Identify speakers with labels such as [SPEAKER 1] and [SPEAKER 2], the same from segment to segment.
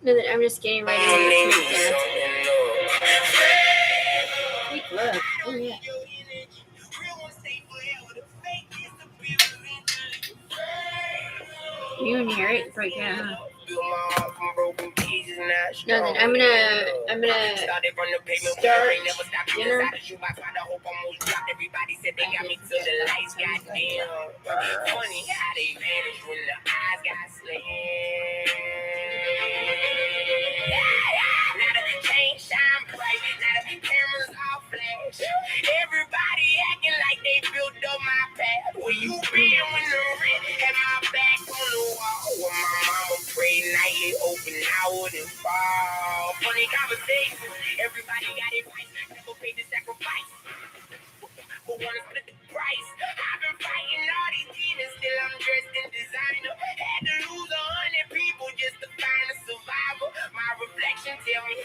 [SPEAKER 1] No, that I'm just getting ready to take there. Fake love. Oh yeah. You can hear it right now. No, then I'm gonna start dinner.
[SPEAKER 2] Everybody said they got me to the lights, goddamn. Funny how they vanish when the eyes got slammed. Now the chain shine bright, now the cameras all flash. Everybody acting like they built up my path. Where you been when the rent had my back on the wall? When my mama prayed nightly, open I wouldn't fall. Funny conversation, everybody got advice. Never paid the sacrifice, but wanna split the price. I've been fighting all these demons, still I'm dressed in designer. Had to lose 100 people just to find a survivor. My reflection tell me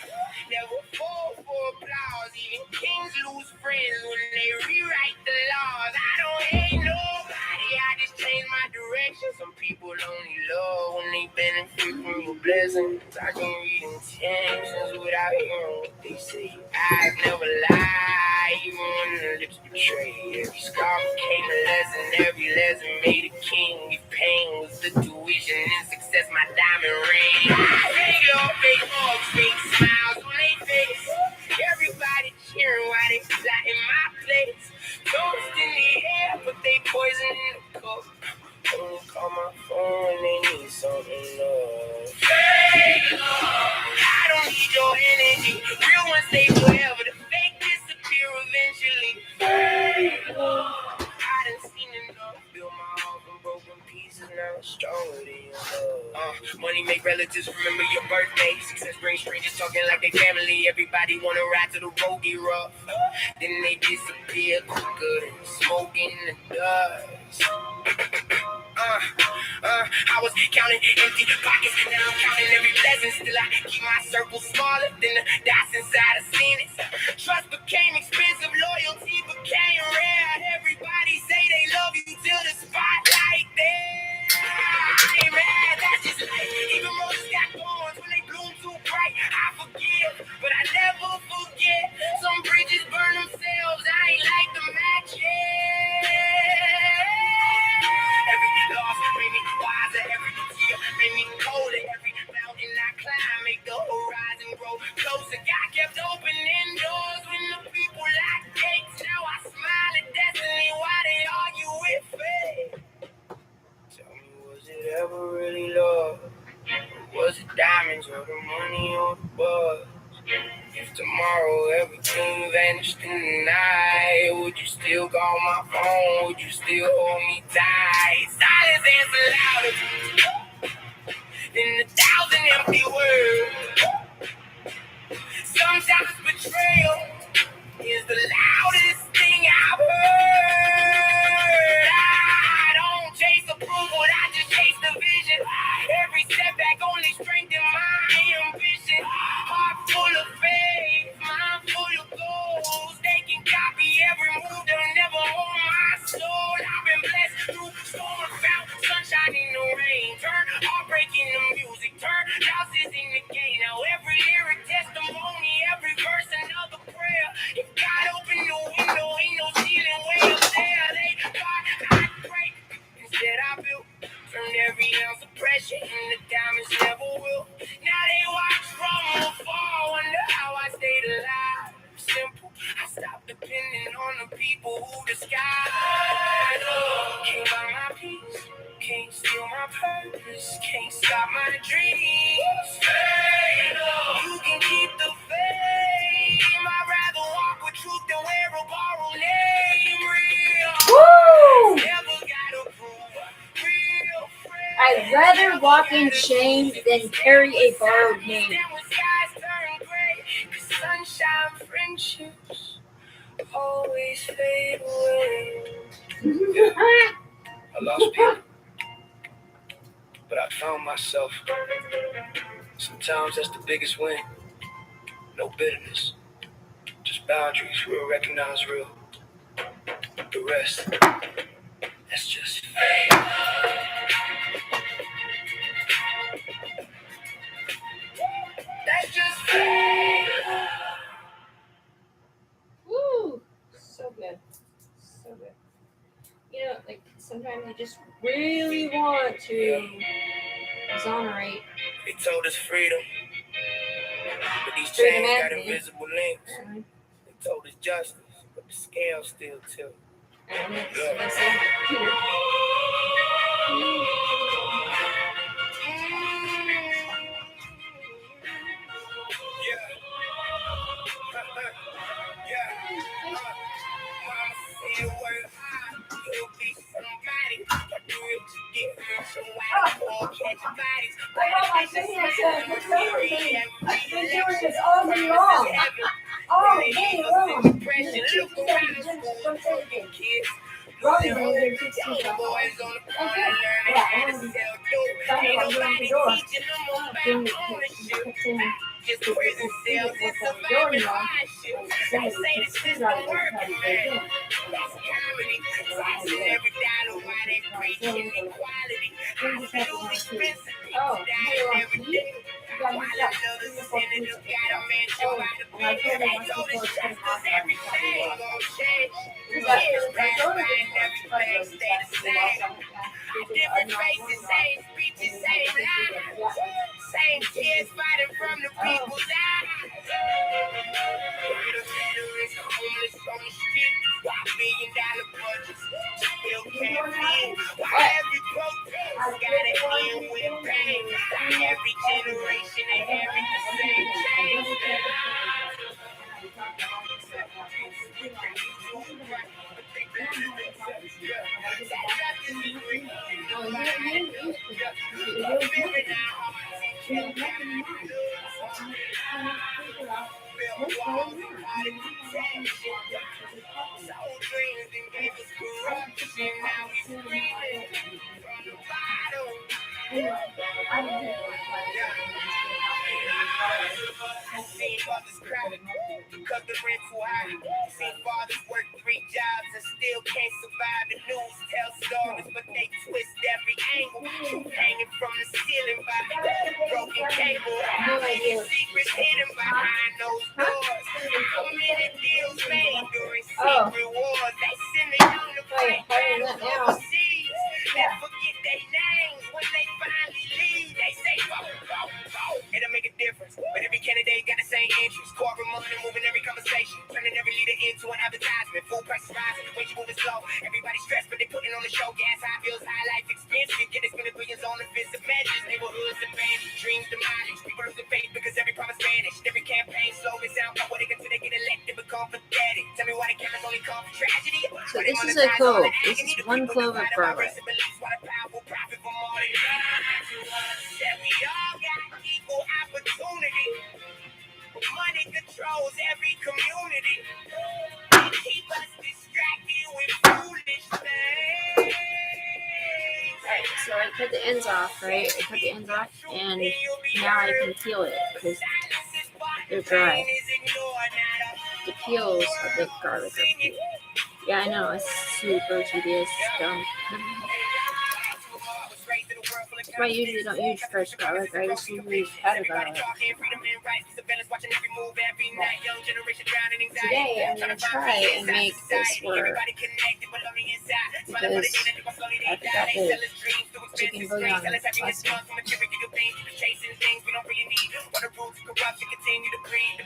[SPEAKER 2] never fall for applause. Even kings lose friends when they rewrite the laws. I don't hate nobody, I just change my direction. Some people only love when they benefit from your blessings. I can read intentions without hearing what they say. Eyes never lie, even when the lips betray. Every scar became a lesson, every lesson made a king. If pain was the tuition and success, my diamond ring. Fake love, fake hugs, fake smiles on their face. Everybody cheering while they plotting my place. Toast in the air, but they poison in the cup. Only call my phone when they need something love. Fake love, I don't need your energy. Real ones stay forever, the fake disappear eventually. Fake love, I done seen enough. Build my heart from broken pieces, now it's stronger than your love. Money make relatives remember your birthday. Success brings strangers talking like they family. Everybody wanna ride to the road get rough. Then they disappear quicker than smoke in the dust. I was counting empty pockets, now I'm counting every blessing. Still I keep my circle smaller than the dots inside a sentence. Trust became expensive, loyalty became rare. Everybody say they love you till the spotlight there. I ain't mad, that's just life. Even roses got thorns when they bloom too bright. I forgive, but I never forget. Some bridges burn themselves, I ain't like the match yet. Every loss made me wiser, every tear made me colder. Every mountain I climb make the horizon grow closer. God kept opening doors when the people locked gates. Now I smile at destiny while they argue with fate. Tell me, was it ever really love? Or was it diamonds or the money or the buzz? If tomorrow everything vanished in the night, would you still call my phone? Would you still hold me tight? Silence answer louder than 1,000 empty words. Sometimes betrayal is the loudest thing I've heard. I don't chase approval, I just chase the vision. Every setback only strengthens my ambition. Heart full of faith, mind full of goals. They can copy every move, they'll never hold my soul. I've been blessed through storm and found sunshine in the rain. Turn heartbreak into music, turn losses into gain. Now every lyric testimony, every verse another prayer. If God opened the window, ain't no ceiling way up there. They thought I'd break, instead I built. Turned every ounce of pressure into diamonds never will. Now they watch from afar, wonder how I stayed alive. Simple, I stopped depending on the people who disguise. Can't buy my peace, can't steal my purpose, can't stop my dreams. You can keep the fame, I'd rather walk with truth than wear a borrowed name. Real, never gotta prove real friends.
[SPEAKER 1] I'd rather walk in shame than carry a borrowed name.
[SPEAKER 2] Sunshine friendships always fade away. I lost people, but I found myself. Sometimes that's the biggest win. No bitterness, just boundaries, real recognize real. The rest, that's just fake.
[SPEAKER 1] Like sometimes you just really want to exonerate.
[SPEAKER 2] They told us freedom, but these
[SPEAKER 1] Freedom
[SPEAKER 2] chains got
[SPEAKER 1] Anthony.
[SPEAKER 2] invisible links. They told us justice, but the scale still tilt.
[SPEAKER 1] And that's it. Peter.
[SPEAKER 2] Just prison cells and surviving hardship. They say the system working, man. That's comedy. Taxing every dollar while they preaching equality. Hospitals expensive, people dying every day. While another senator got a mansion by the bay. They told us justice, everything gon' change. Years pass by and everything stay the same. Different faces, same speeches, same lies. Same tears fighting from the people's eyes. The veterans, homeless on the street. $1 billion budgets, still can't feed. Why every protest gotta end with pain? Why every generation inherit the same change? Seen fathers cry because the rent too high. Seen fathers work 3 jobs and still can't survive. The news tells stories, but they twist every angle. Truth hanging from the ceiling by broken cable. Secrets hidden behind those doors. How many deals made during secret wars? They send the young to fight battles overseas. They forget their names when they finally leave. They say, vote, vote, vote. It'll make a difference. But every candidate got the same interest. Corporate money moving every conversation. Turning every leader into an advertisement. Food prices rising, wage moving slow. Everybody stressed, but they putting on the show. Gas high bills, high life expensive. Get it spending billions on offensive measures. Neighborhoods abandoned, dreams demolished. People losing faith because every promise vanished. Every campaign slogan sound like what they until they get elected, become pathetic. Tell me why the cameras only come for tragedy.
[SPEAKER 1] So this is a clove. This is one clove of garlic.
[SPEAKER 2] We all got equal opportunity. Money controls every community. They keep us distracted with foolish things.
[SPEAKER 1] Alright, so I cut the ends off, right? I cut the ends off, and now I can peel it because they're dry. The peels of the garlic are peeled. Yeah, I know, it's super tedious, dumb. That's why I usually don't use fresh garlic, I just usually use powdered garlic. Today I'm going to try and make this work because I forgot the chicken bouillon last time.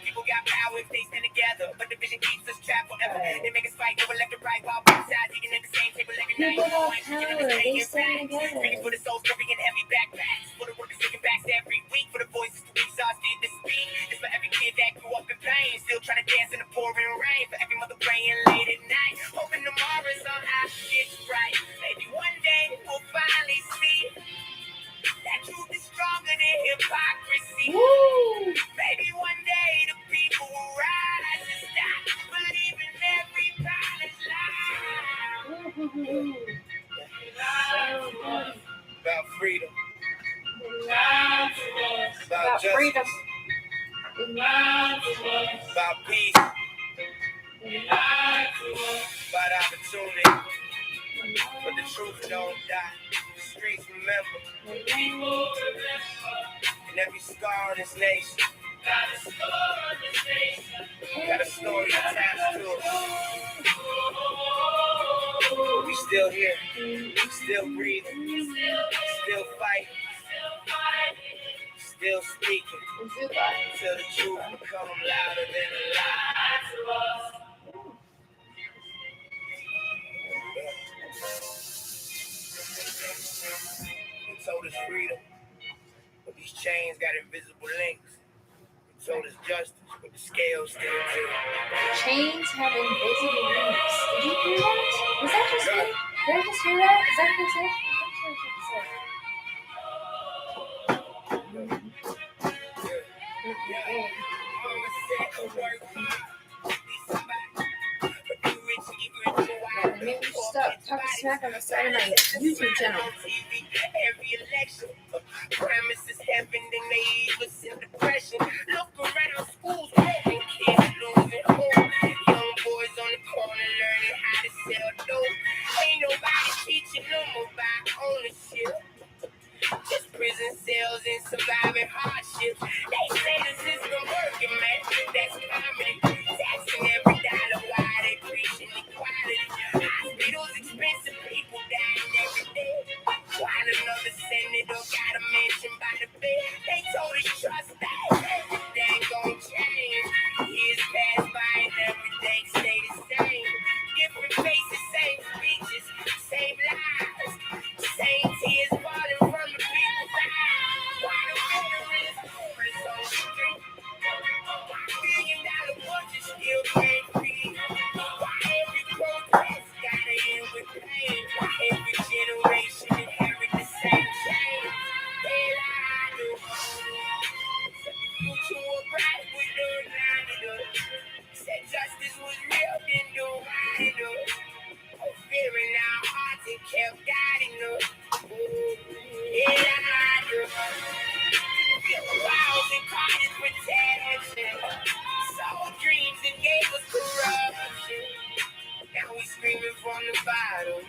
[SPEAKER 1] People don't power, they stand together.
[SPEAKER 2] Heavy backpacks for the workers taking backs every week for the voices too exhausted to speak. It's for every kid that grew up in pain, still trying to dance in the pouring rain. For every mother praying late at night, hoping tomorrow somehow gets right. Maybe one day we'll finally see that truth is stronger than hypocrisy.
[SPEAKER 1] Woo!
[SPEAKER 2] Maybe one day the people will rise and stop believing every pilot's lie. About freedom. About justice.
[SPEAKER 1] Freedom.
[SPEAKER 2] About peace. About opportunity. But the truth don't die. The streets remember. And every scar on this nation got a story attached to it. But we still here, still breathing, still fighting, still speaking till the truth become louder than a lie. They told us freedom, but these chains got invisible links. They told us justice, but the scales still too.
[SPEAKER 1] Chains have invisible links. Did you hear that? Was that just me? Did I just hear that? Is that what they said? Maybe we should stop talking smack on the side of my YouTube channel.
[SPEAKER 2] Every election, promises heaven, then they even send depression. Look around, schools broken, kids losing hope. Young boys on the corner learning how to sell dope. Ain't nobody teaching them about ownership. Just prison cells and surviving hardships. They say the system working, man. That's common. Taxing every dollar while they preaching equality. Hospitals expensive, people dying every day. While another senator got a mansion by the bed. They told us trust that everything gon' change. Years pass by and everything stay the same. Different faces, same speeches, same lies, same tears falling from the people's eyes. Why the veterans homeless on the street? Why $1 billion budget still can't feed? Why every protest gotta end with pain? Why every generation inherit the same shame? They lied to us. Said the future was bright with no blinded us. Said justice was real, then divided us. Fearing our hearts and kept guiding us. They lied to us. Built walls and causes protection. Sold dreams and gave us corruption. Now we screaming from the bottom.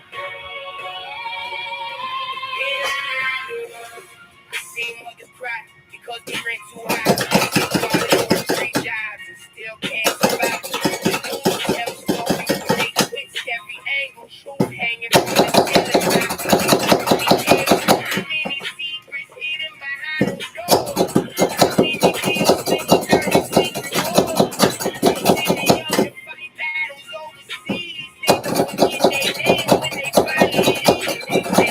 [SPEAKER 2] They lied to us. I seen mothers cry because the rent too high. They work 3 jobs and still can't survive. Never slowing, they twitched every angle. Truth hanging from the ceiling. How many secrets hidden behind those doors? How many deals been turned secret wars? They say they young to fight battles overseas. They don't forget their name when they finally leave. They say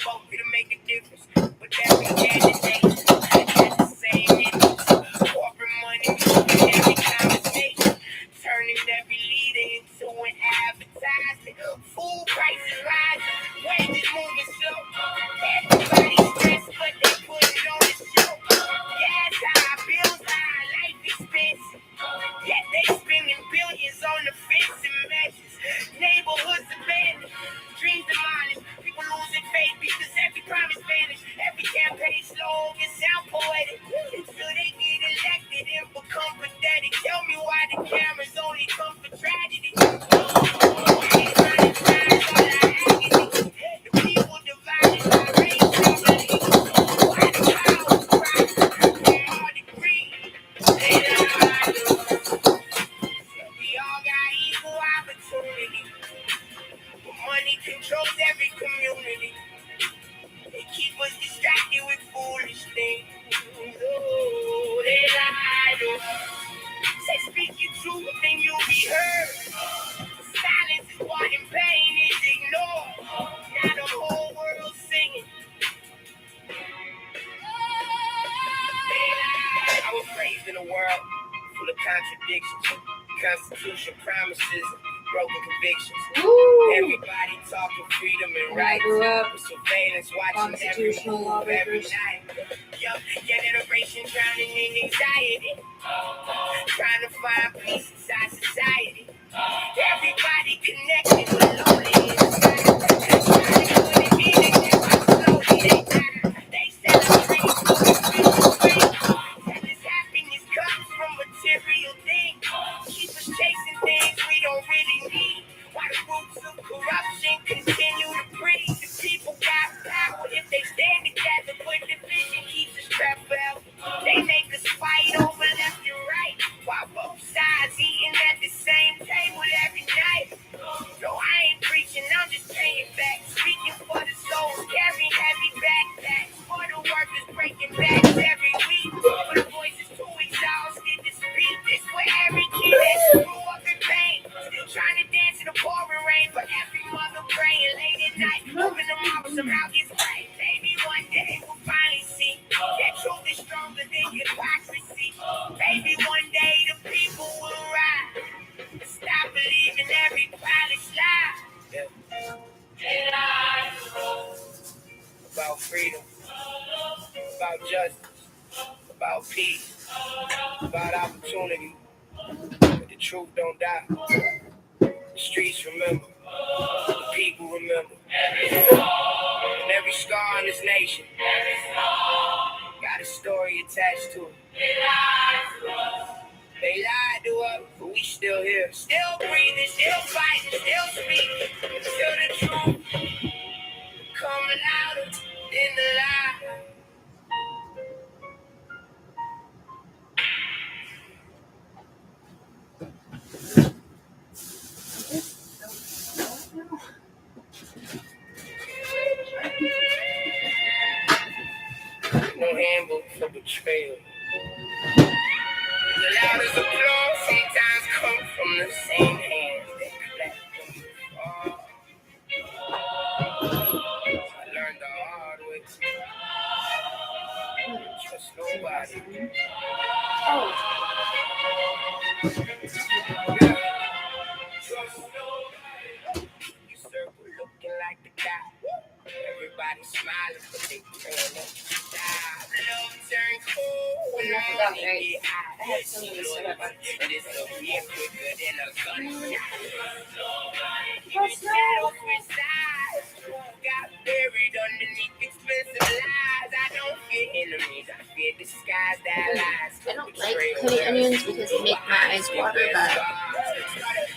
[SPEAKER 2] vote to make a difference, but that's the candidate. That's the same issues. Corporate money moving every conversation, turning every leader into an advertisement. Food prices rising, wages moving slow. Everybody stressed, but they put it on the show. Gas high, bills high, life expensive. Yet they spending billions on offensive measures. Neighborhoods abandoned, dreams demolished. People losing faith because every promise vanished. Every campaign slogan sound poetic until they get elected and become pathetic. Tell me why the cameras only come for tragedy. The people divided by race and belief. Why the power cries? They're hard to breathe. They lied to us. We all got equal opportunity. But money controls every community. They keep us distracted with foolish things. Ooh, they lie to us. Say speak your truth and you'll be heard. Silence is what in pain is ignored. Now the whole world singing. I was raised in a world full of contradictions. Constitution promises, broken convictions.
[SPEAKER 1] Woo!
[SPEAKER 2] Everybody talking freedom and
[SPEAKER 1] When I
[SPEAKER 2] rights.
[SPEAKER 1] grew up,
[SPEAKER 2] With surveillance watching every
[SPEAKER 1] constitutional
[SPEAKER 2] move every
[SPEAKER 1] lawmakers.
[SPEAKER 2] night. Young generation drowning in anxiety. Trying to find peace inside society. Everybody connected but lonely inside. Trying to put it in and then slowly they die. They celebrate superficial things. Tell us happiness comes from material things. Keep us chasing things we don't really need. Why the roots of corruption continue to breed? The people got power if they stand together, but division keeps us trapped forever. They make us fight over left and right, while both sides eating at the same table every night. No, I ain't preaching Open them up, somehow gets right. Maybe one day we'll finally see that truth is stronger than hypocrisy. Maybe one day the people will rise. Stop believing every polished lie. About freedom, about justice, about peace, about opportunity. But the truth don't die. The streets remember, the people remember. And every scar in this nation got a story attached to it. They lied to us, but we still here. Still breathing, still fighting, still speaking. Till the truth come louder than the lie. No handbook for betrayal. The loudest applause sometimes come from the same hands that clap when you fall. I learned the hard way. Trust nobody.
[SPEAKER 1] Oh,
[SPEAKER 2] Trust nobody. You circle looking like the guy. Everybody smiling, but they praying up to die. Love turn cold when the money get high.
[SPEAKER 1] I had some of this stuff.
[SPEAKER 2] Disappear quicker than a gunshot.
[SPEAKER 1] Trust
[SPEAKER 2] Shadows with sides. Got buried underneath expensive lies. I don't fear enemies, I fear disguised allies.
[SPEAKER 1] I don't like cutting onions because they make my eyes water, but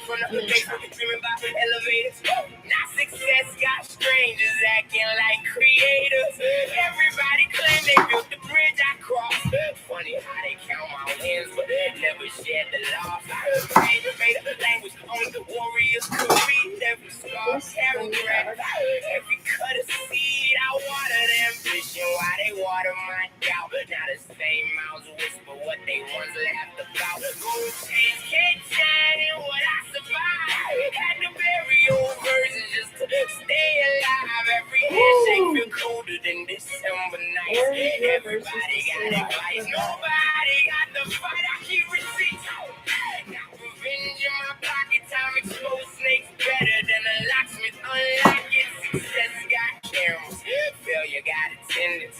[SPEAKER 2] From the basement, dreaming about elevators. Not success, got strangers acting like creators. Everybody claim they built the bridge I crossed. Funny how they count my wins, but they never shared the loss. I made a language only the warriors could read. Every scar, paragraph, every cut of seed. I water the ambition while they water my doubt. Now the same mouths whisper what they once laughed about. Gold chains can't shine what I survived. Had to bury old versions just to stay alive. Every handshake feel colder than December nights. Everybody got advice, nobody got the fight. I keep receipts. Got revenge in my pocket. Time exposed snakes better than a locksmith. Unlock it. Success got cameras. Failure got attendance.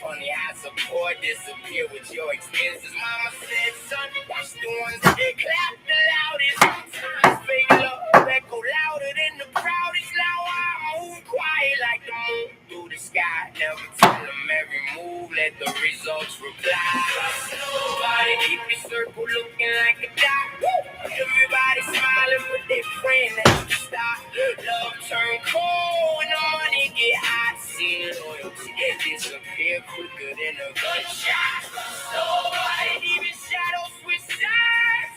[SPEAKER 2] Funny how support disappear with your expenses. Mama said, son, watch the ones that clap the loudest. Sometimes fake love echo louder than the proudest. Now I move quiet like the moon through the sky. Never tell them every move, let the results reply. Nobody keep your circle looking like a dot. Everybody smiling, but they praying that you stop. Love turn cold when the money get hot. See loyalty disappear quicker than a gunshot. Nobody even shadows with sides.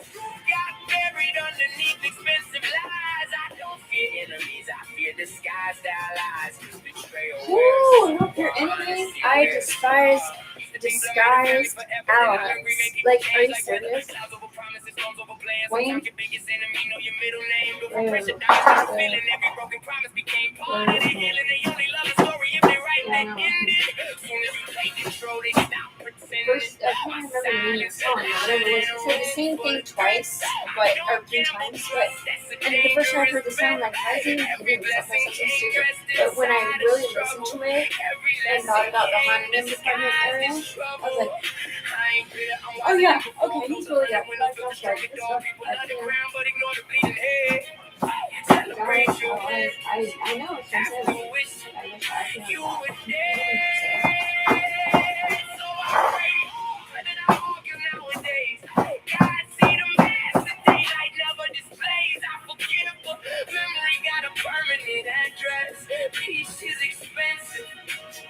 [SPEAKER 2] Got buried underneath expensive lies. I don't fear enemies, I fear disguised allies. Betrayal.
[SPEAKER 1] Ooh, not your enemies. I despise disguised allies. Like, are you serious? Wayne? First, I can't remember the name of the song, whatever it was. It said the same thing twice, or 3 times, but and the first time I heard the song, like, why is he even doing this? I thought something stupid. But when I really listened to it and thought about the Hanuman department area, I was like, oh yeah, okay, he's really good. That's right. It's not, Guys, I know it's sensitive. I wish I
[SPEAKER 2] Peace is expensive,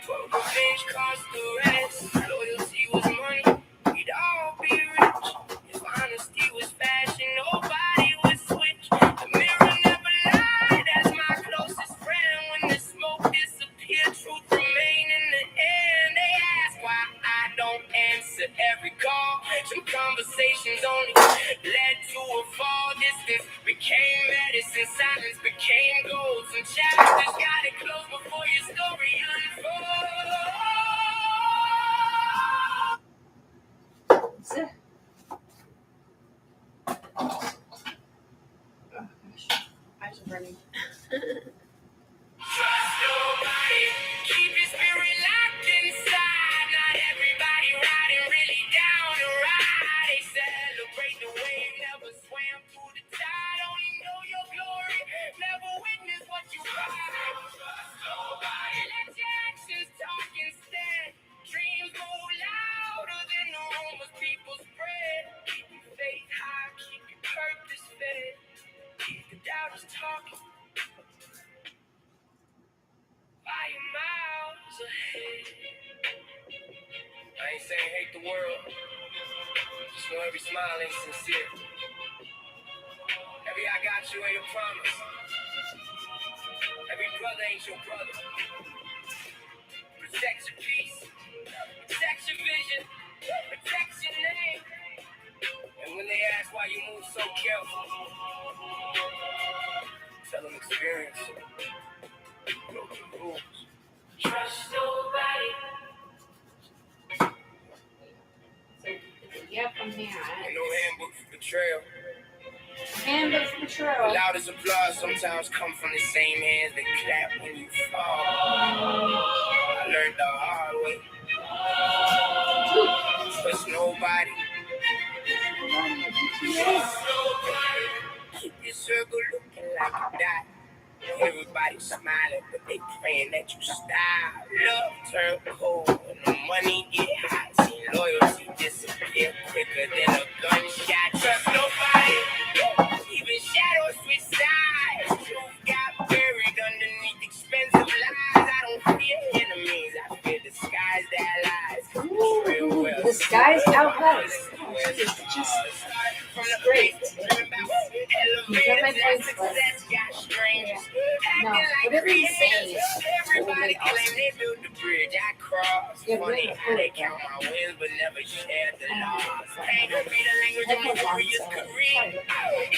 [SPEAKER 2] but revenge costs the rest. Loyalty was money, we'd all be rich. If honesty was fashion, nobody would switch. The mirror never lied, that's my closest friend. When the smoke disappeared, truth remained in the air. And they ask why I don't answer every call. Some conversations only led to a fall. Distance became medicine, silence became gold. Some chapters got it closed. Keep your spirit locked inside. Not everybody riding really down to ride. They celebrate the wave, never swam through the tide. Only know your glory, never witness what you ride. Let your actions talk instead. Dreams go louder than the rumors people spread. Keep your faith high, keep your purpose fed. Keep the doubters talking. By your miles ahead. I ain't saying hate the world. Just know every smile ain't sincere. Every I got you ain't a promise. Every brother ain't your brother. Protect your peace. Protect your vision. Protect your name. And when they ask why you move so careful, tell them experience. Broken rules. Trust nobody.
[SPEAKER 1] Yeah, from here.
[SPEAKER 2] Ain't no handbook for betrayal.
[SPEAKER 1] Handbook for betrayal.
[SPEAKER 2] The loudest applause sometimes come from the same hands that clap when you fall. I learned the hard way. Trust nobody. Trust nobody. Keep your circle looking like a dot. Everybody smiling, but they praying that you stop. Love turn cold when the money get hot. See loyalty disappear quicker than a gunshot. Trust nobody. Even shadows switch sides. Truth got buried underneath expensive lies. I don't fear enemies. I fear disguised allies. Real well.
[SPEAKER 1] Disguised allies. It's just great. No, whatever he's saying is
[SPEAKER 2] Everybody
[SPEAKER 1] totally
[SPEAKER 2] claim they built the bridge I crossed.
[SPEAKER 1] Yeah,
[SPEAKER 2] Funny
[SPEAKER 1] really
[SPEAKER 2] how they
[SPEAKER 1] cool.
[SPEAKER 2] count my wins but never share the loss. Ain't gonna be the language of my warrior's career.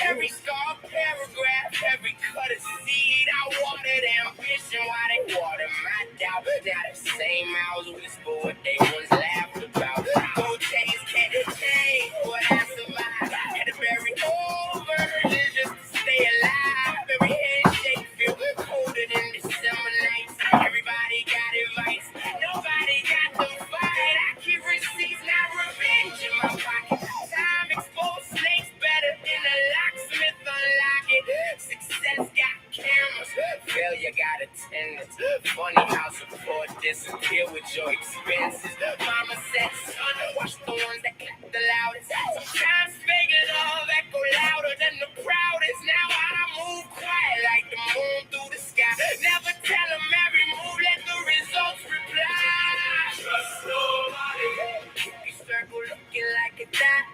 [SPEAKER 2] Every scar, paragraph, every cut of seed. I wanted ambition while they watered my doubt. Now the same mouths whisper what they once laughed about. Gold chains can't change what I survived. Had to bury old versions just to stay alive. Every handshake feel colder than December nights. Everybody got advice, nobody got the fight. I keep receipts, not revenge in my pocket. Time exposed snakes better than a locksmith unlock it. Success got cameras, failure got attendants. Funny how support disappear with your expenses. Mama said, son, watch the ones that clap the loudest. Sometimes fake love echo louder than the proudest. Now I move quiet like the moon through the sky. Never tell them every move, let the results reply. Trust nobody. Keep your circle looking like a dot.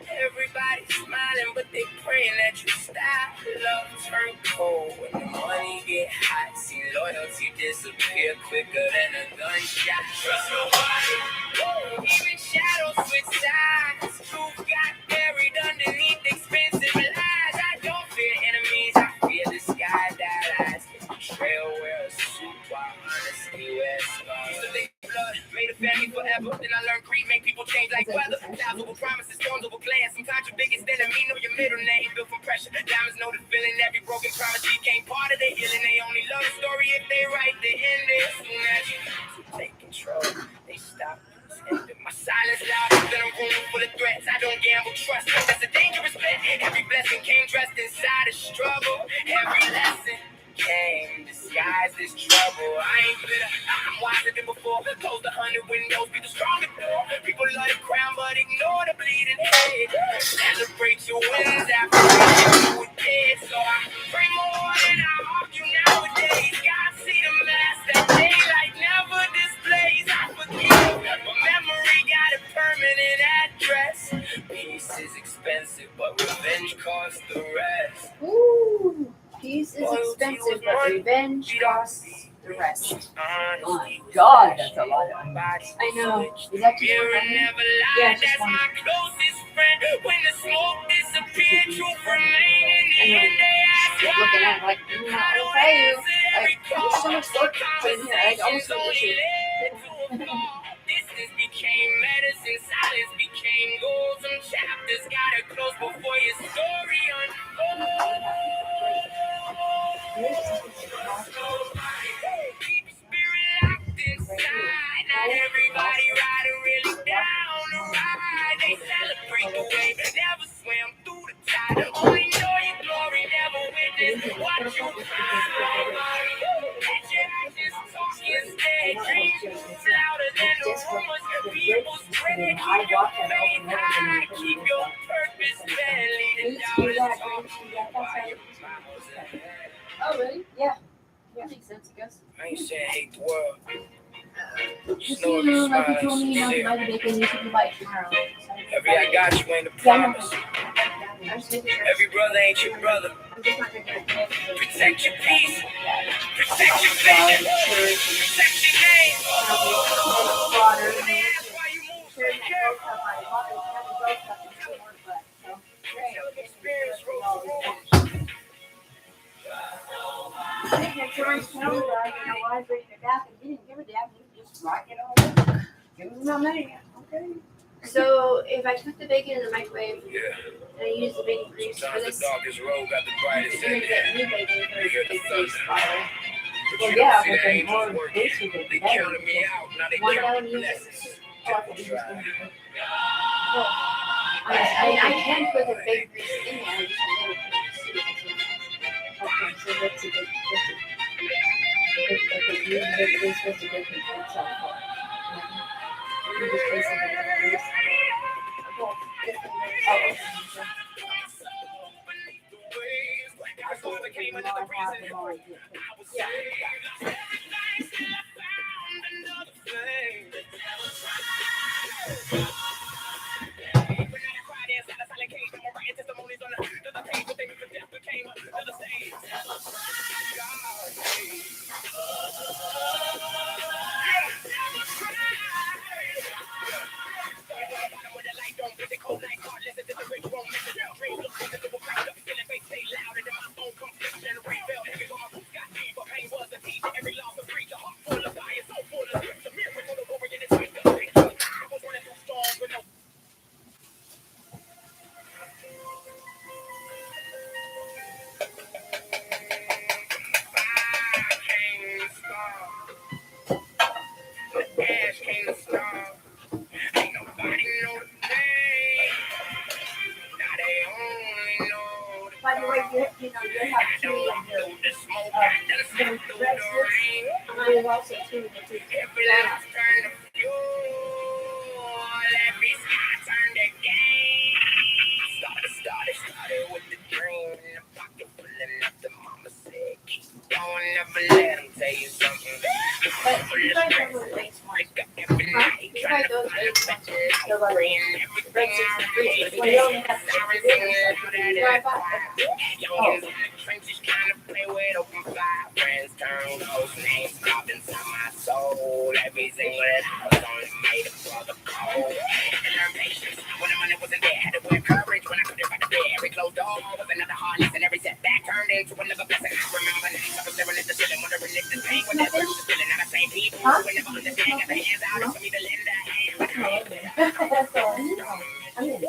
[SPEAKER 2] Everybody smiling, but they praying that you stop. Love turn cold when the money get hot. See loyalty disappear quicker than a gunshot. Trust nobody. Even shadows switch sides. Truth got buried underneath expensive lies. I don't fear enemies, I fear disguised allies. Betrayal wear a suit while honesty wears scars. So they blood made a family forever. Then I learned greed make people change like weather. Clouds over promises, storms over plans. Sometimes your biggest enemy know your middle name. Built from pressure. Diamonds know the feeling. Every broken promise became part of the healing. They only love the story if they write the ending. Soon as you take control, they stop. My silence louder than a room full of threats. I don't gamble trust. That's a dangerous bet. Every blessing came dressed inside a struggle. Every lesson came disguised as trouble. I ain't bitter. I'm wiser than before. Close the 100 windows, be the stronger door. People love the crown, but ignore the bleeding head. Celebrate your wins after you were dead. So I pray more than I argue nowadays. God see the mask that daylight never displays. I forgive, but memory got a permanent address. Peace is expensive, but revenge costs the rest.
[SPEAKER 1] Ooh, peace is expensive, but revenge costs the rest.
[SPEAKER 2] My
[SPEAKER 3] God, that's a lot of
[SPEAKER 1] I know. Is that just
[SPEAKER 2] Mirror
[SPEAKER 1] one thing?
[SPEAKER 2] never
[SPEAKER 1] Yeah,
[SPEAKER 2] lied,
[SPEAKER 1] it's just
[SPEAKER 2] that's
[SPEAKER 1] one.
[SPEAKER 2] my closest friend. When the smoke disappeared, truth remained in the
[SPEAKER 1] I know.
[SPEAKER 2] end. They ask
[SPEAKER 1] Just looking
[SPEAKER 2] why.
[SPEAKER 1] at it like, I don't tell you. Like, there's so much work put in here. I almost feel this shit.
[SPEAKER 2] Distance became medicine, silence became gold. Some chapters gotta close before your story unfolds. Keep louder than the rumors and people spread. Keep your faith high, keep your purpose barely. The dollars talk while your mama's ahead.
[SPEAKER 1] Oh, really? Yeah. That makes sense, I guess.
[SPEAKER 2] I ain't saying hate the world.
[SPEAKER 1] Just like you told me not to buy the bacon, you should buy it tomorrow.
[SPEAKER 2] Every I got you ain't a promise. Every brother ain't your brother. Protect your peace. Protect your vision. Protect your name. That's why you move so careful. Experience rules the rules.
[SPEAKER 1] So if I put the bacon in the microwave
[SPEAKER 2] Yeah.
[SPEAKER 1] and I use the bacon grease for
[SPEAKER 2] Sometimes
[SPEAKER 1] this,
[SPEAKER 2] the darkest road got the brightest
[SPEAKER 1] you're
[SPEAKER 2] end.
[SPEAKER 1] gonna get new bacon for
[SPEAKER 2] You hear
[SPEAKER 1] the
[SPEAKER 2] the
[SPEAKER 1] big grease
[SPEAKER 2] thunder.
[SPEAKER 1] bottle.
[SPEAKER 2] But
[SPEAKER 3] Well,
[SPEAKER 2] you
[SPEAKER 3] yeah,
[SPEAKER 2] don't see
[SPEAKER 3] but
[SPEAKER 2] the
[SPEAKER 3] then
[SPEAKER 2] angels
[SPEAKER 3] more
[SPEAKER 2] working.
[SPEAKER 3] basically
[SPEAKER 2] They
[SPEAKER 3] better.
[SPEAKER 2] counted me out. Now they
[SPEAKER 1] Why would I
[SPEAKER 2] count
[SPEAKER 1] want to use
[SPEAKER 2] blessings.
[SPEAKER 1] it?
[SPEAKER 2] Devil try.
[SPEAKER 1] I can put the bacon grease in there. I just never put it in the soup.
[SPEAKER 3] Okay, so that's a good, okay, you make this was a good thing for itself. You just basically make this. By the way, you have two of your
[SPEAKER 1] Mine is also two.
[SPEAKER 2] Every last turn of fuel, every sky turned to game. Started with the dream in the pocket full of nothing. Mama said, keep going, never let them tell you something.
[SPEAKER 1] But you guys are really waste more.
[SPEAKER 2] Wake up every night,
[SPEAKER 1] You guys those waste more.
[SPEAKER 2] praying everything I read.
[SPEAKER 3] Well, you only have
[SPEAKER 2] Sirens
[SPEAKER 3] to
[SPEAKER 2] singing loud at
[SPEAKER 1] Yeah, I
[SPEAKER 2] it.
[SPEAKER 1] bought
[SPEAKER 2] Youngins in the trenches trying to play with open fire. Friends turn ghost names carved inside my soul. Every single hour was only made for the cold. And learn patience when the money wasn't there. Had to wear courage when I couldn't fight the fear. Every closed door was another hard lesson. Every setback turned into another blessing. I remember nights I was staring at the ceiling, wondering if the pain would ever the feeling. Not the same people who would never understand. Got their hands out for me to lend a hand. But I ain't there.
[SPEAKER 3] That's all. I mean,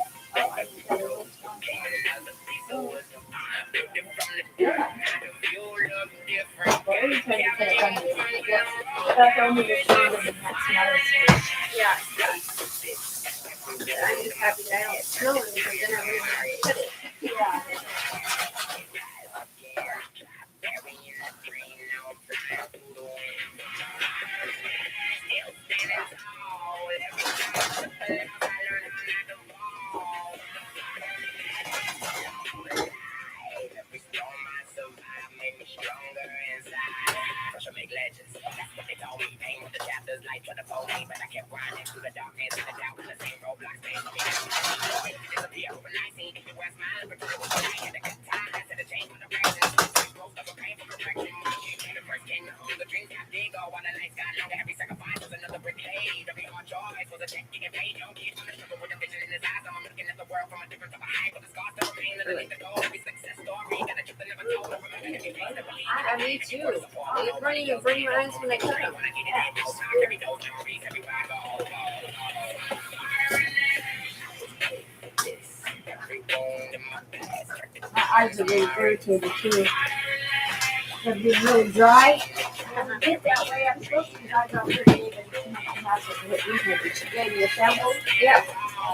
[SPEAKER 3] that's only the sound and that's not a smell.
[SPEAKER 1] Yeah. I'm just happy that I don't smell it because then I wouldn't have to put it.
[SPEAKER 3] Yeah.
[SPEAKER 2] Make legends. That's what they told me. Pain with the chapters, life trying to fold me, but I kept grinding through the darkness and the doubt and the same roadblocks. Disappear overnight, seeing if it was smiling, but it was night at a good time. I said a change for the reason. Most of a pain for perfection. The first king of the dreams got bigger while the nights got longer. Every sacrifice was another brick laid. Every hard choice was a check getting paid. Young kid on the struggle with a vision in his eyes. I'm looking at the world from a different type of eye. But the scars still remain underneath the goal. Every success story got a truth that never told.
[SPEAKER 1] Me too. They weren't even bring my eyes when I cut them.
[SPEAKER 3] My eyes are really irritated too. They're being really dry. Get that way. I'm supposed to be not going to be able to but she gave me a sample. Yeah.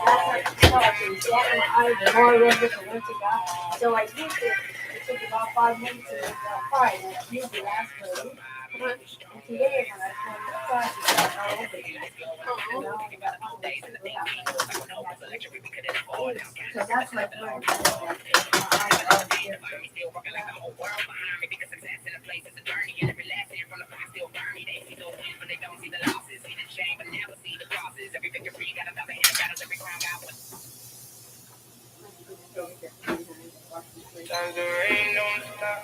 [SPEAKER 3] That's her color. So my eyes are more red than the winter got. So I used it. It took about 5 minutes and it was fine. And it usually lasts for a week.
[SPEAKER 1] What?
[SPEAKER 3] And today when I was going outside, it got all over me.
[SPEAKER 1] Oh,
[SPEAKER 3] And I only got one day to go out. So that's like where it's at.
[SPEAKER 2] Times the rain don't stop.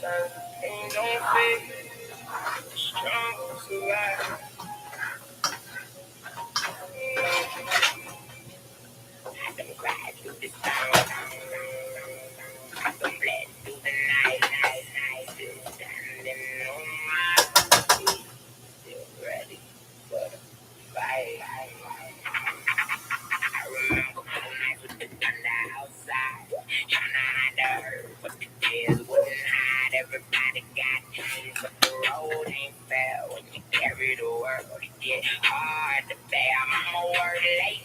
[SPEAKER 2] Times the pain don't fade. Strong will survive. I don't cry through the storm. I don't bled through the night. Still standing on my feet. Still ready for the fight. I remember cold nights with the thunder outside. Trying to hide the hurt, but the tears wouldn't hide. Everybody got pain, but the road ain't fair. When you carry the world, it get hard to bear. I'm a word late,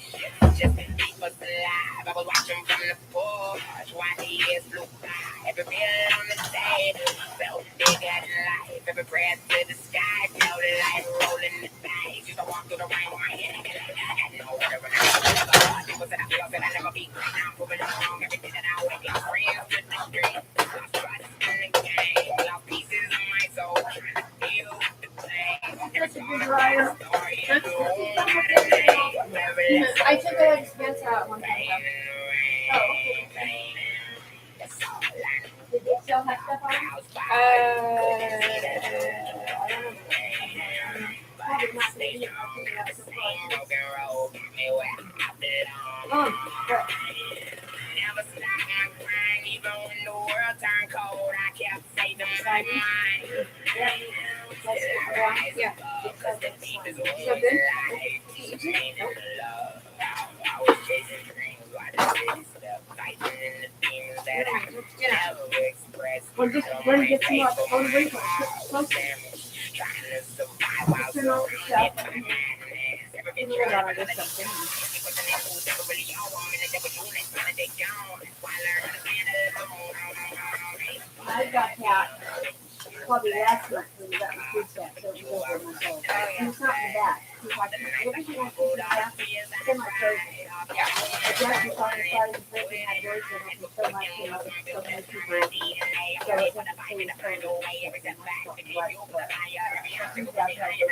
[SPEAKER 2] just to keep us alive. I was watching from the porch while the years flew by. Every meal on the table felt bigger than life. Every breath to the sky felt like rolling the dice. Used to walk through the rain with my head like I had no water when I was people said I feel that I never be great. Now I'm proving it wrong. Everything that I wake up friends with the street. Lost trust in the game. Lost pieces of my soul. Trying to deal with the pain.
[SPEAKER 3] That's a good dryer.
[SPEAKER 2] Story
[SPEAKER 3] I took a dispenser out one time. Oh, okay. Did they still have stuff on it?
[SPEAKER 1] I don't know.
[SPEAKER 3] Probably not. They didn't. I think that's so far. But
[SPEAKER 2] Never stop my crying, even when the world turned cold. I kept saving my mind.
[SPEAKER 3] yeah, that's it. Yeah.
[SPEAKER 2] Cause the deepest wounds
[SPEAKER 3] So good?
[SPEAKER 2] in life pain and love. I was chasing dreams while the city slept, fighting in the things that I could never express.
[SPEAKER 3] Or just when you get some more on the replay,
[SPEAKER 2] Trying to survive while
[SPEAKER 3] turn off the stuff.
[SPEAKER 2] my madness.
[SPEAKER 3] You know that I guess something. I got that probably last month when we got the food stamp, so it was over a month old. He's not in the back. He's like, everything I put in the back, it's in my throat. But Jack was on the side of the fridge and had words in it, and so much, you know, so many people. So it was a food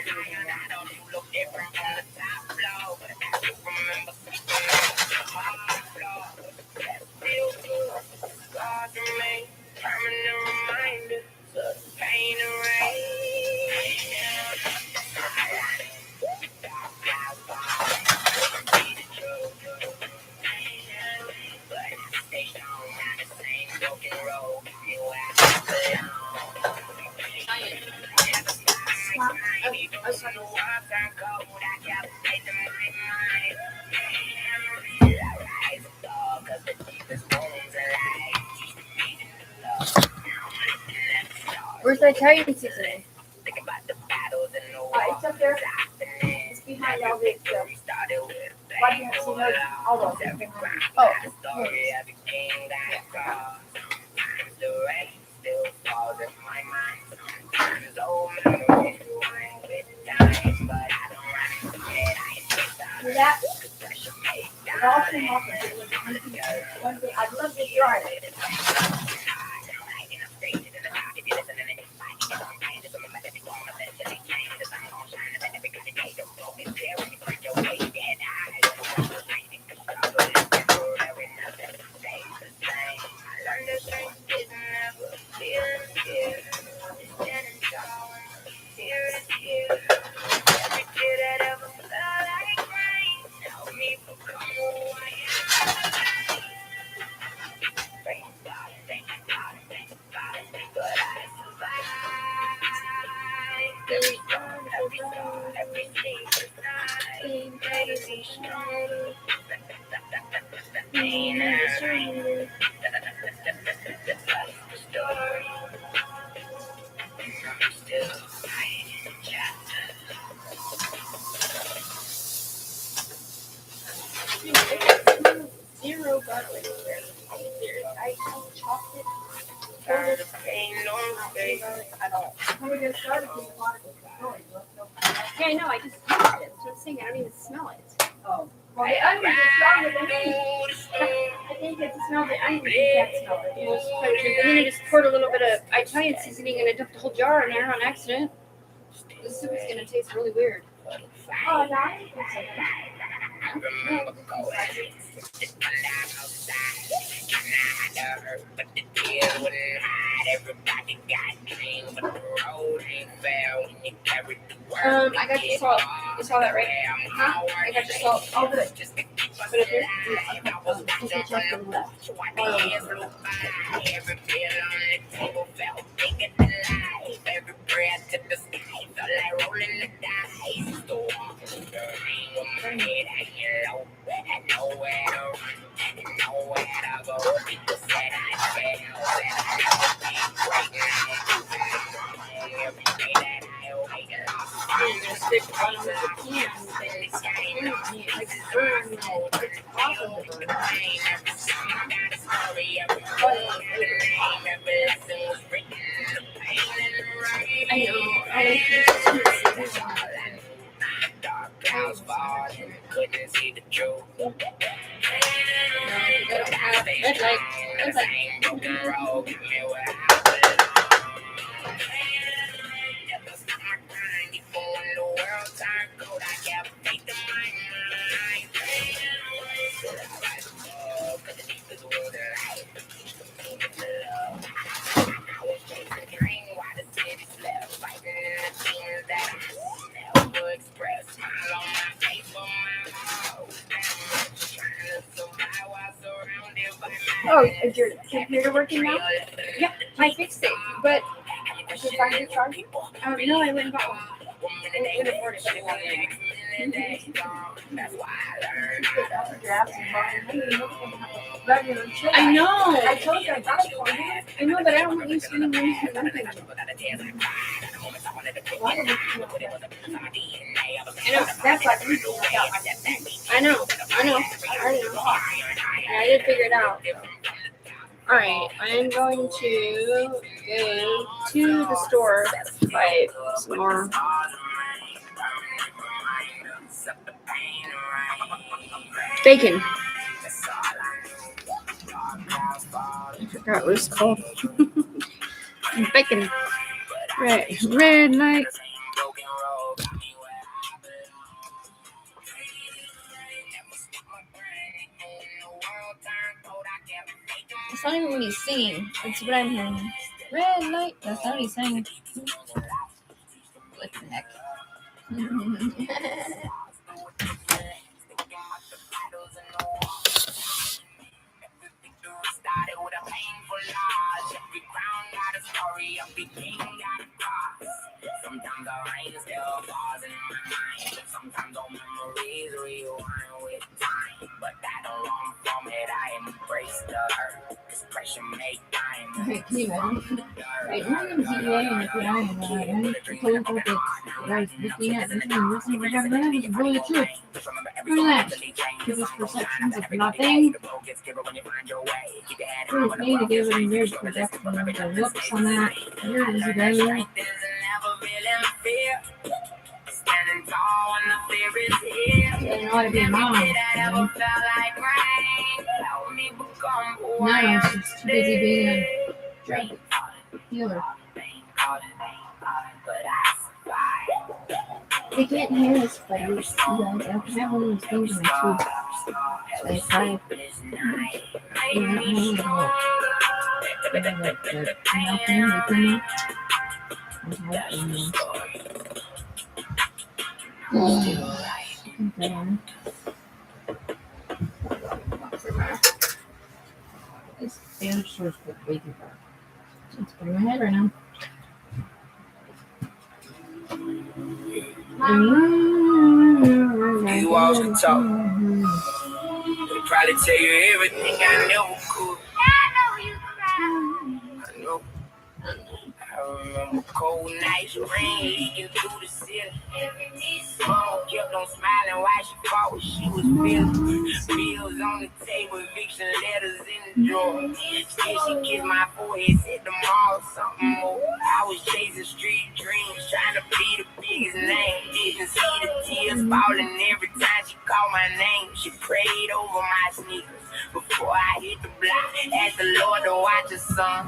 [SPEAKER 3] stamp. He's got that
[SPEAKER 2] permanent reminder of pain and rain. But I stay strong on the same broken road.
[SPEAKER 1] Where's the Italian seasoning?
[SPEAKER 3] It's up there. It's behind all the stuff. Why do you have to see those? All those things behind.
[SPEAKER 1] Oh,
[SPEAKER 3] See that? It all came off of it. One thing, I'd love to try it.
[SPEAKER 1] zero garlic. There's ice, chocolate,
[SPEAKER 2] Times of pain don't fade.
[SPEAKER 1] at all.
[SPEAKER 3] When we get started, keep the bottle going.
[SPEAKER 1] Yeah, I know. I just used it. That's what I'm saying. I don't even smell it.
[SPEAKER 3] Oh. Well, the onions are stronger than me.
[SPEAKER 1] I think it's the smell of the onions. You can't smell it. And then I just poured a little bit of Italian seasoning and I dumped the whole jar in there on accident. The soup is gonna taste really weird.
[SPEAKER 3] Oh, yeah.
[SPEAKER 1] I got your salt. You saw that, right? Huh? I got your salt.
[SPEAKER 3] Oh, good.
[SPEAKER 1] Put it there. You're gonna stick it on with the can because it's burn. It's awesome to burn. I know. I like this.
[SPEAKER 2] Couldn't see the truth.
[SPEAKER 1] No, you don't have red light. Red light.
[SPEAKER 3] Oh, is your computer working now?
[SPEAKER 1] Yeah, I fixed it, but
[SPEAKER 3] Did you find your charger?
[SPEAKER 1] no, I went and bought one. I went and bought it. I know.
[SPEAKER 3] I told you I got it for you.
[SPEAKER 1] I know, but I don't want you spending money for nothing. I know.
[SPEAKER 3] That's like you do without
[SPEAKER 1] I know. Yeah, I did figure it out. Alright, I'm going to go to the store to buy some more. Bacon. I forgot what it's called. Bacon. Red light. It's not even what he's singing. It's what I'm hearing. Red light. That's not what he's saying. What the heck?
[SPEAKER 2] Sometimes the rain still falls in my mind. Sometimes those memories rewind with time. But that don't long from it. I embrace the hurt. This pressure make time.
[SPEAKER 1] Okay, can you imagine? Right, we're going to see you and if you're not in the right, and it's totally perfect. Right, looking at this and listening to what that is really the truth. Look at that. Give us perceptions of nothing. Proof me to give it a weird perception of the looks on that. Here it is again. You know how to be a mom. No, she's too busy being a drug dealer. They can't hear us, but you guys, I have one of those things in my tube. Like, hi. You don't know about nothing, nothing. This Spanish source book way too far. It's putting my head right now.
[SPEAKER 2] You always can talk. They'll probably tell you everything I never could. I know. I remember Cold nights, rain leaking through the ceiling. Mom kept on smiling while she fought what she was feeling. Bills on the table, eviction letters in the drawer. Still she kissed my forehead, said tomorrow something more. I was chasing street dreams, trying to be the biggest name. Didn't see the tears falling every time she called my name. She prayed over my sneakers before I hit the block. Asked the Lord to watch her son.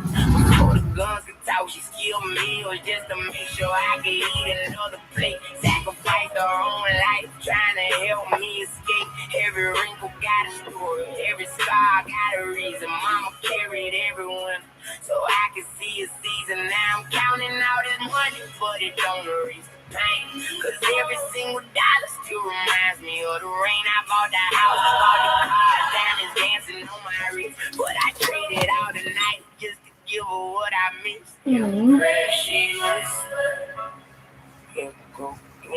[SPEAKER 2] Before the guns could talk, she skilled meals just to make sure I could eat another plate. Sacrificed her own life, trying to help me escape. Every wrinkle got a story, every scar got a reason. Mama carried everyone so I could see a season. Now I'm counting all this money, but it don't erase the pain. Cause every single dollar still reminds me of the rain. I bought the house, I bought the car, diamonds dancing on my wrist. But I traded all the night just to give her what I missed.
[SPEAKER 3] Mhm.
[SPEAKER 2] Precious.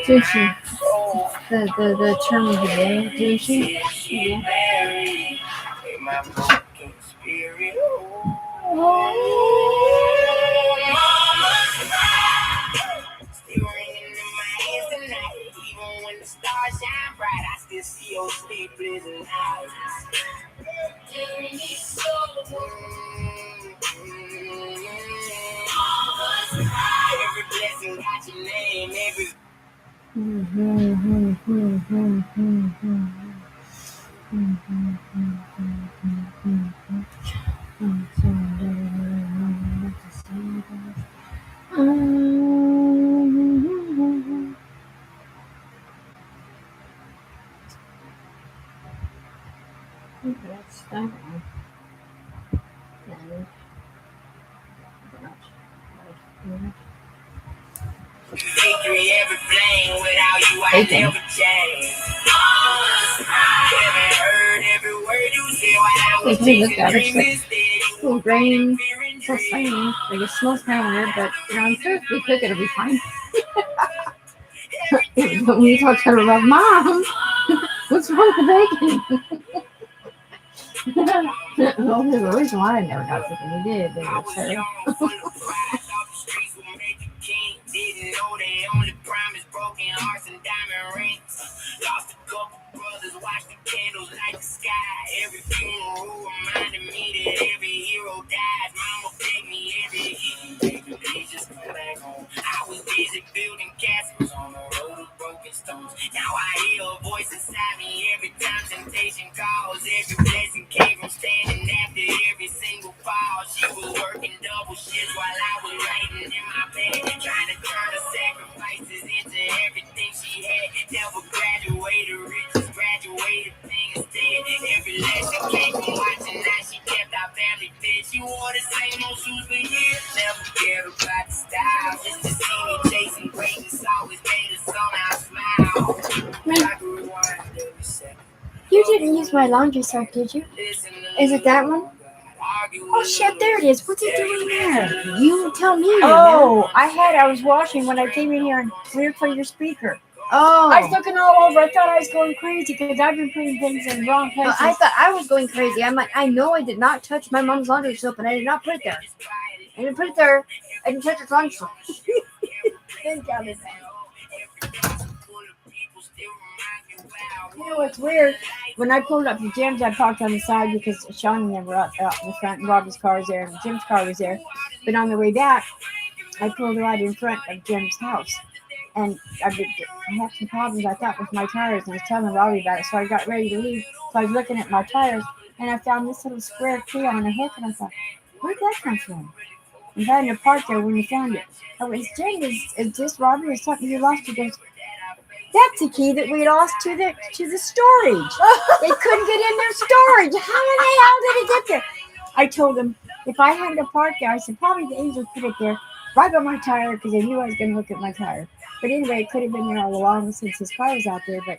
[SPEAKER 3] Did she? The term of the day, did she?
[SPEAKER 2] Yeah. Buried in my broken spirit. Still ringing in my ears tonight. Even when the stars shine bright, I still see your sleepless nights. Every blessing got your name. Every
[SPEAKER 3] That's that one.
[SPEAKER 2] victory, every flame. Without you, I
[SPEAKER 3] Bacon.
[SPEAKER 2] never change. Haven't heard every word you say while I was
[SPEAKER 3] Hey, look
[SPEAKER 2] chasing
[SPEAKER 3] at it.
[SPEAKER 2] dreams instead.
[SPEAKER 3] Little grain, so slimy. Like it smells kind of weird, but I'm sure if we cook it, it'll be fine. When you talk to her about Mom, what's wrong with the bacon? Well, there's a reason why I never got cooking. We did. They
[SPEAKER 2] I
[SPEAKER 3] were
[SPEAKER 2] was
[SPEAKER 3] terrible.
[SPEAKER 2] young, full of pride, thought the streets would make a king. Didn't know they only promise broken hearts and diamond rings. Lost a couple brothers, watched the candles light the sky. Every funeral reminded me that every hero dies. Mama begged me every evening, please just come back home. I was busy building castles on the road of broken stones. Now I hear a voice inside me every time temptation calls. Every blessing came from standing after every single fall. She was working double shifts while I was writing in my bed, trying to turn her sacrifices into everything she had. Never graduated riches, graduated thing instead. Every lesson came from watching how she kept our family fed. She wore the same old shoes for years, never cared about the style. Just to see me chasing greatness always made us somehow smile. I could rewind every second.
[SPEAKER 3] You didn't use my laundry soap, did you? Is it that one? Oh shit, there it is. What's it doing there? You tell me.
[SPEAKER 4] Oh, I was washing when I came in here and cleared for your speaker.
[SPEAKER 3] Oh.
[SPEAKER 4] I was looking all over. I thought I was going crazy because I've been putting things in wrong
[SPEAKER 3] Well,
[SPEAKER 4] places.
[SPEAKER 3] I thought I was going crazy. I'm like, I know I did not touch my mom's laundry soap, and I did not put it there. I didn't put it there. I didn't touch her laundry soap.
[SPEAKER 4] Thank God it's You know what's weird? When I pulled up to Jim's, I parked on the side because Sean and them were out in the front, and Robbie's car was there, and Jim's car was there. But on the way back, I pulled right in front of Jim's house. And I had some problems, I thought, with my tires, and I was telling Robbie about it, so I got ready to leave. So I was looking at my tires, and I found this little square key on a hook, and I thought, where'd that come from? And having to park there when you found it. I went, Jim, is this Robbie or something you lost? He goes, that's the key that we lost to the storage. They couldn't get in their storage. How in the hell did it get there? I told him, if I hadn't parked there, I said, probably the angels put it there right on my tire because they knew I was going to look at my tire. But anyway, it could have been there all along since his car was out there, but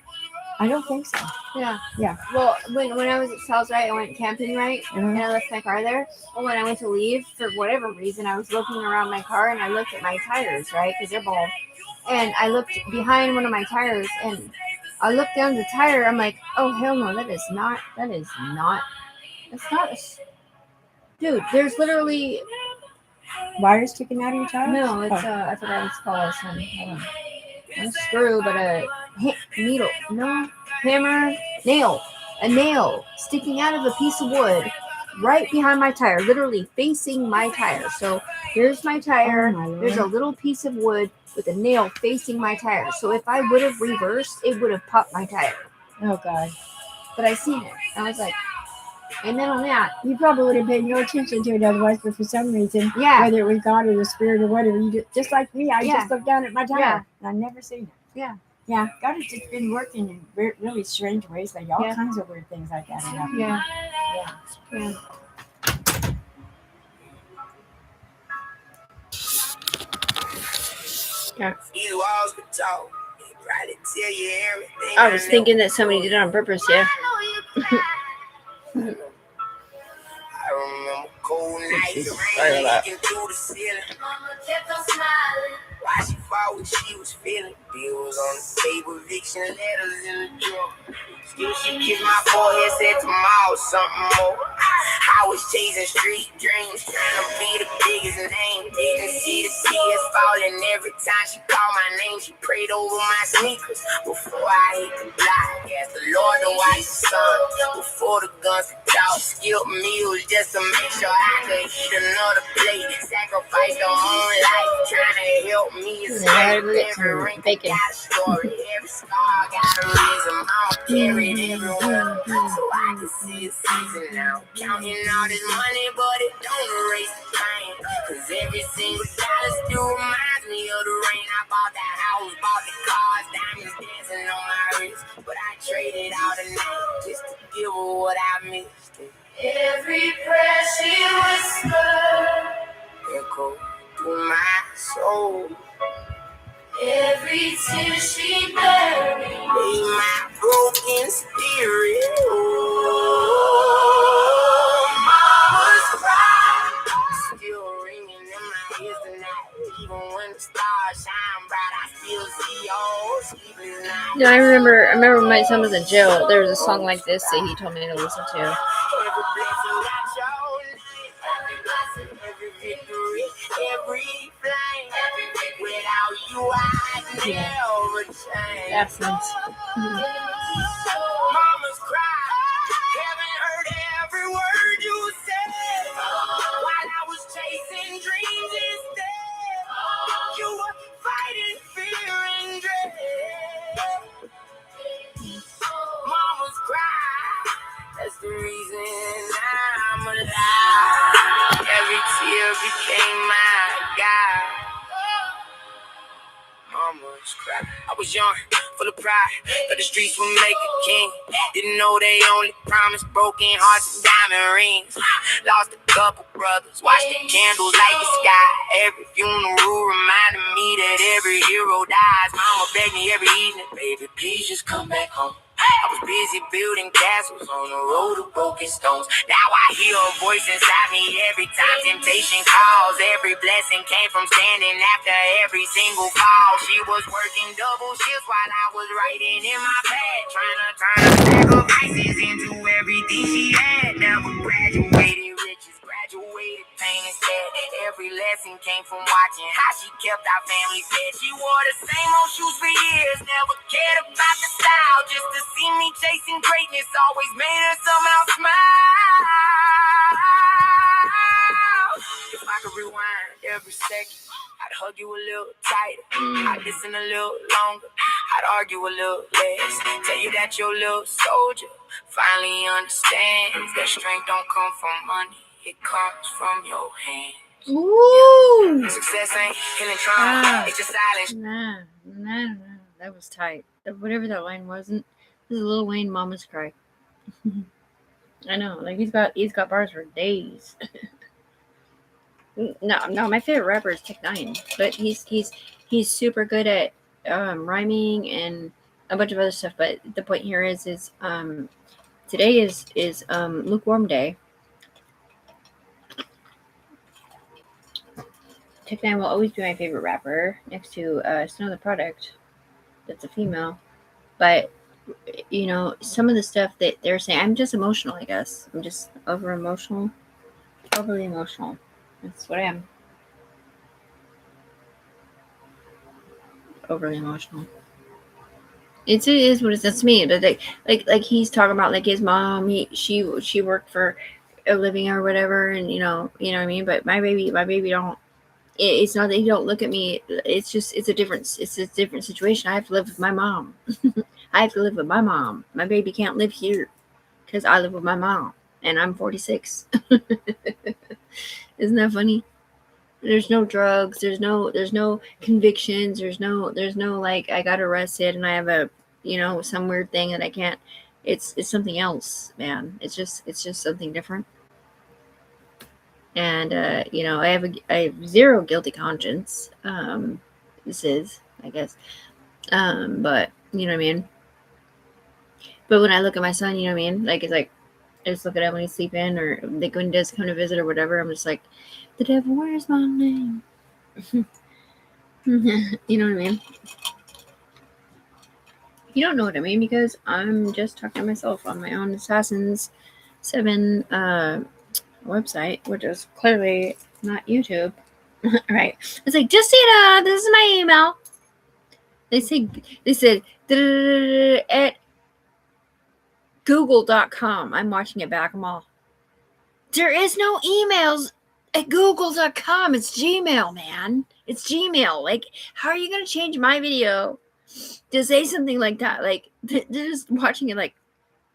[SPEAKER 4] I don't think so.
[SPEAKER 3] Yeah.
[SPEAKER 4] Yeah.
[SPEAKER 3] Well, when I was at Sal's, right, I went camping, right, and I left my car there. Well, when I went to leave, for whatever reason, I was looking around my car, and I looked at my tires, right, because they're bald. And I looked behind one of my tires, and I looked down the tire. I'm like, oh, hell no, that's not a... Dude, there's literally
[SPEAKER 4] wires sticking out of your tires?
[SPEAKER 1] No, it's I forgot what it's called. Hold on. Not a screw, but a needle. No, hammer, nail. A nail sticking out of a piece of wood right behind my tire, literally facing my tire. So here's my tire.
[SPEAKER 4] Oh, my
[SPEAKER 1] There's a
[SPEAKER 4] Lord.
[SPEAKER 1] little piece of wood with a nail facing my tire. So if I would have reversed, it would have popped my tire.
[SPEAKER 4] Oh, God.
[SPEAKER 1] But I seen it. I was like, and then on that,
[SPEAKER 4] You probably would have paid no attention to it otherwise, but for some reason,
[SPEAKER 1] yeah,
[SPEAKER 4] whether it was God or the Spirit or whatever, you just like me, I
[SPEAKER 1] Yeah.
[SPEAKER 4] just looked down at my tire.
[SPEAKER 1] Yeah.
[SPEAKER 4] And I've never seen it.
[SPEAKER 1] Yeah.
[SPEAKER 4] Yeah, God has just been working in really strange ways. Like all
[SPEAKER 1] Yeah.
[SPEAKER 4] kinds of weird things like that are happening.
[SPEAKER 1] yeah,
[SPEAKER 4] Yeah.
[SPEAKER 2] These walls could talk. They probably tell you everything.
[SPEAKER 1] I was thinking that somebody did it on purpose. Yeah.
[SPEAKER 2] I remember cold nights,
[SPEAKER 1] Sorry
[SPEAKER 2] rain
[SPEAKER 1] about
[SPEAKER 2] leaking through the ceiling. Why she fought what she was feeling? Bills on the table, eviction letters in the drawer. Still she kissed my forehead, said tomorrow something more. I was chasing street dreams, trying to be the biggest name. Didn't see the tears falling every time she called my name. She prayed over my sneakers before I hit the block. Asked the Lord to watch the sun before the guns could talk. Skipped meals just to make sure I could eat another plate. Sacrificed her own life, trying to help me escape. Every wrinkle
[SPEAKER 1] Bacon.
[SPEAKER 2] got a story, every scar got a reason. Mama carried everywhere, so I can see a season now. Counting all this money, but it don't erase the pain. Cause every single dollar still reminds me of the rain. I bought that house, bought the cars, diamonds dancing on my wrist. But I traded all the night just to give her what I missed.
[SPEAKER 5] Every prayer she whispered,
[SPEAKER 2] Echo through my soul.
[SPEAKER 5] every tear she buried.
[SPEAKER 2] Lay my broken spirit.
[SPEAKER 5] Mama's cry,
[SPEAKER 2] Still ringing in my ears tonight. Even when the stars shine bright, I still see all sleepless nights.
[SPEAKER 1] No, I remember when my son was in jail. There was a song like this that he told me to listen to.
[SPEAKER 2] Every blessing got your name. Every blessing, every victory, every flame. Without you, I'd never change.
[SPEAKER 1] Absence.
[SPEAKER 2] Mama's cry. Heaven heard every word you said. While I was chasing dreams instead, you were fighting fear and dread. Mama's cry. That's the reason I'm alive. Every tear became my guide. Mama's cry. I was young, full of pride, but the streets would make a king. Didn't know they only promised broken hearts and diamond rings. Lost a couple brothers, watched the candles light the sky. Every funeral reminded me that every hero dies. Mama begged me every evening, baby, please just come back home. I was busy building castles on the road of broken stones. Now I hear a voice inside me every time temptation calls. Every blessing came from standing after every single fall. She was working double shifts while I was writing in my pad, trying to turn her sacrifices into everything she had. Never graduated riches, graduated pain instead. Every lesson came from watching how she kept our family fed. She wore the same old shoes for years, never cared about the style. Just to see me chasing greatness always made her somehow smile. If I could rewind every second, I'd hug you a little tighter. I'd listen a little longer. I'd argue a little less. Tell you that your little soldier finally understands that strength don't come from money. It comes from your hands.
[SPEAKER 1] Woo!
[SPEAKER 2] Success ain't healing trauma. It's just silence.
[SPEAKER 1] Nah. That was tight. Whatever that line wasn't. This is Lil Wayne Mama's Cry. I know, like he's got bars for days. No, my favorite rapper is Tech9, but he's super good at rhyming and a bunch of other stuff. But the point here is today is lukewarm day. Tech9 will always be my favorite rapper next to Snow the Product. That's a female, but you know, some of the stuff that they're saying, I'm just emotional, I guess. I'm just overly emotional. That's what I am. overly emotional. It is what it is. That's me. But like he's talking about like his mom. She worked for a living or whatever, and you know what I mean. But my baby don't. It's not that he don't look at me. It's just it's a different situation. I have to live with my mom. I have to live with my mom. My baby can't live here because I live with my mom, and I'm 46. Isn't that funny? There's no drugs. There's no convictions. There's no like I got arrested and I have a some weird thing that I can't. It's something else, man. It's just something different. And I have zero guilty conscience. This is, I guess. But you know what I mean. But when I look at my son, you know what I mean. Like it's like I just look at him when he's sleeping, or like when he does come to visit or whatever. I'm just like, the devil wears my name. You know what I mean? You don't know what I mean because I'm just talking to myself on my own Assassins 7 website, which is clearly not YouTube. Right. It's like, just see it, this is my email. They said at google.com. I'm watching it back. I'm all, there is no emails at google.com. It's Gmail, man. It's Gmail. Like, how are you going to change my video to say something like that? Like, they're just watching it like,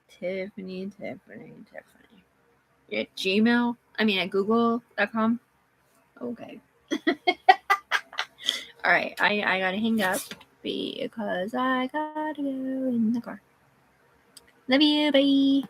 [SPEAKER 1] Tiffany. You're at Gmail? I mean, at google.com? Okay. All right. I got to hang up because I got to go in the car. Love you. Bye.